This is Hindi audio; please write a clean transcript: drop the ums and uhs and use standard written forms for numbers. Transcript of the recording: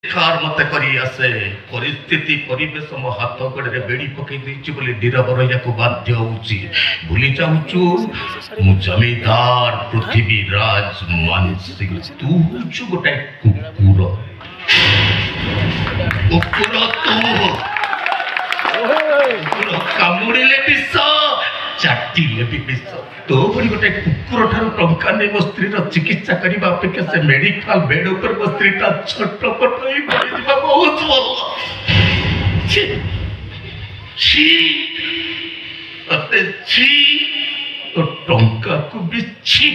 खार मत करी आसे परिस्थिति परिवेश मो हाथ गोड़े बेड़ी पकई देछि बोली नीरव रहियाको बाध्य होउछि भूली जाउछु मु जमीदार पृथ्वीराज मानसिंह तू होछु गोटे कुकुर कुकुर तू कामुड़िले विष चाटिले भी विष तो बड़ी गोटे कुकुर ठार टंका नहीं मो स्त्री चिकित्सा करने अपेक्षा से मेडिकल बेड ऊपर मो स्त्री छटपट बहुत भल तो टंका को भी छी